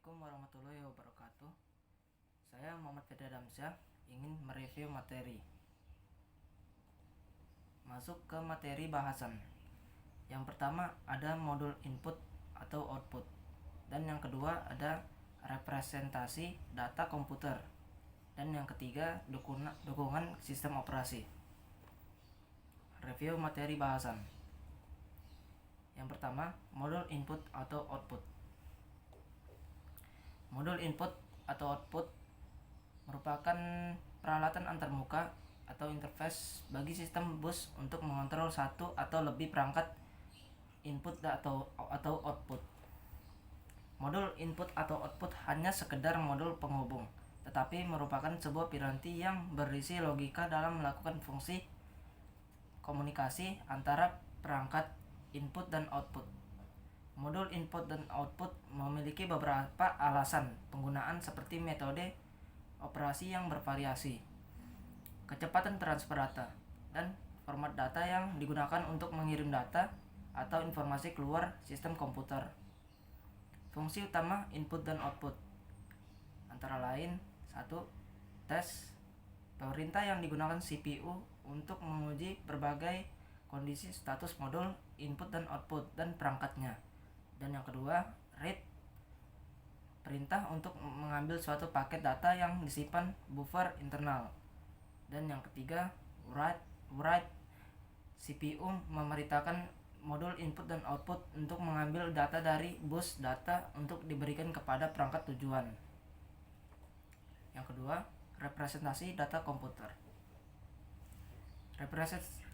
Assalamualaikum warahmatullahi wabarakatuh. Saya Muhammad Fedra Damsyah ingin mereview materi. Masuk ke materi bahasan. Yang pertama ada modul input atau output, dan yang kedua ada representasi data komputer, dan yang ketiga dukungan sistem operasi. Review materi bahasan. Yang pertama, modul input atau output. Modul input atau output merupakan peralatan antarmuka atau interface bagi sistem bus untuk mengontrol satu atau lebih perangkat input atau output. Modul input atau output hanya sekedar modul penghubung, tetapi merupakan sebuah piranti yang berisi logika dalam melakukan fungsi komunikasi antara perangkat input dan output. Modul input dan output memiliki beberapa alasan penggunaan seperti metode operasi yang bervariasi, kecepatan transfer data, dan format data yang digunakan untuk mengirim data atau informasi keluar sistem komputer. Fungsi utama input dan output antara lain: 1. Tes. Perintah yang digunakan CPU untuk menguji berbagai kondisi status modul input dan output dan perangkatnya. Dan yang kedua, read. Perintah untuk mengambil suatu paket data yang disimpan buffer internal. Dan yang ketiga, write. CPU memerintahkan modul input dan output untuk mengambil data dari bus data untuk diberikan kepada perangkat tujuan. Yang kedua, representasi data komputer.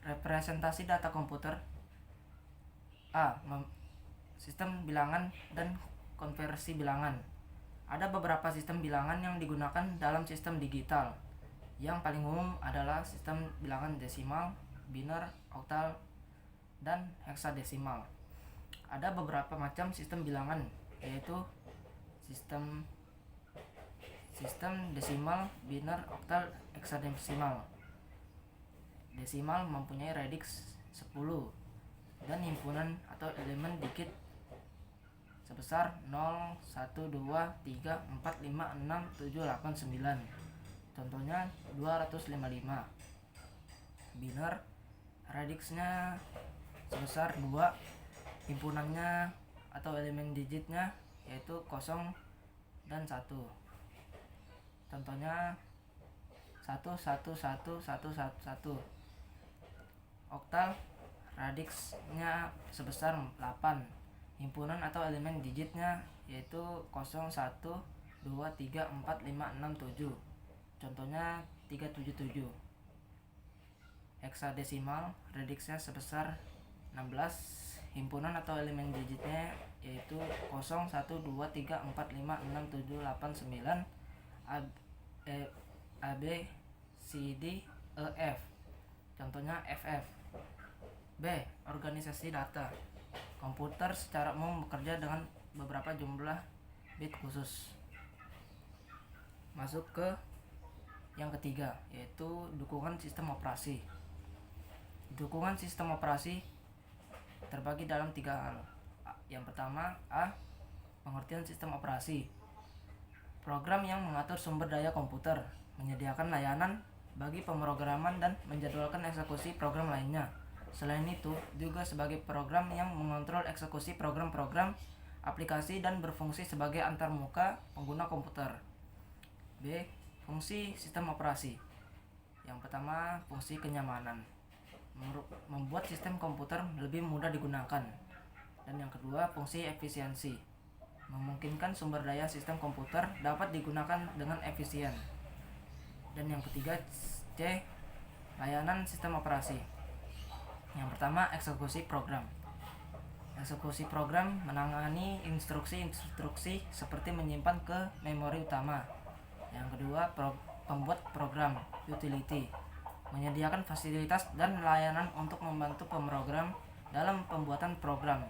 Representasi data komputer. A. Sistem bilangan dan konversi bilangan. Ada beberapa sistem bilangan yang digunakan dalam sistem digital. Yang paling umum adalah sistem bilangan desimal, biner, oktal, dan heksadesimal. Ada beberapa macam sistem bilangan, yaitu sistem desimal, biner, oktal, heksadesimal. Desimal mempunyai radix 10 dan himpunan atau elemen digit sebesar 0, 1, 2, 3, 4, 5, 6, 7, 8, 9. Contohnya 255. Biner, radixnya sebesar 2, himpunannya atau elemen digitnya yaitu 0 dan 1. Contohnya 1, 1, 1, 1, 1, 1. Oktal, radixnya sebesar 8, himpunan atau elemen digitnya yaitu 0, 1, 2, 3, 4, 5, 6, 7. Contohnya 377. Heksadesimal, radixnya sebesar 16, himpunan atau elemen digitnya yaitu 0, 1, 2, 3, 4, 5, 6, 7, 8, 9. A, B, C, D, E, F. Contohnya FF. B. Organisasi data. Komputer secara umum bekerja dengan beberapa jumlah bit khusus. Masuk ke yang ketiga, yaitu dukungan sistem operasi. Dukungan sistem operasi terbagi dalam 3 hal. Yang pertama, A. Pengertian sistem operasi. Program yang mengatur sumber daya komputer, menyediakan layanan bagi pemrograman dan menjadwalkan eksekusi program lainnya. Selain itu, juga sebagai program yang mengontrol eksekusi program-program aplikasi dan berfungsi sebagai antarmuka pengguna komputer. B. Fungsi sistem operasi. Yang pertama, fungsi kenyamanan, membuat sistem komputer lebih mudah digunakan. Dan yang kedua, fungsi efisiensi, memungkinkan sumber daya sistem komputer dapat digunakan dengan efisien. Dan yang ketiga, C. Layanan sistem operasi. Yang pertama, eksekusi program. Eksekusi program menangani instruksi-instruksi seperti menyimpan ke memori utama. Yang kedua, pembuat program, utility, menyediakan fasilitas dan layanan untuk membantu pemrogram dalam pembuatan program.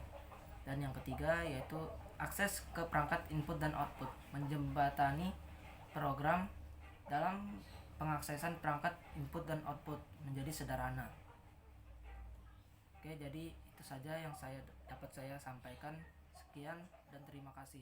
Dan yang ketiga yaitu akses ke perangkat input dan output, menjembatani program dalam pengaksesan perangkat input dan output menjadi sederhana. Oke, jadi itu saja yang dapat saya sampaikan. Sekian dan terima kasih.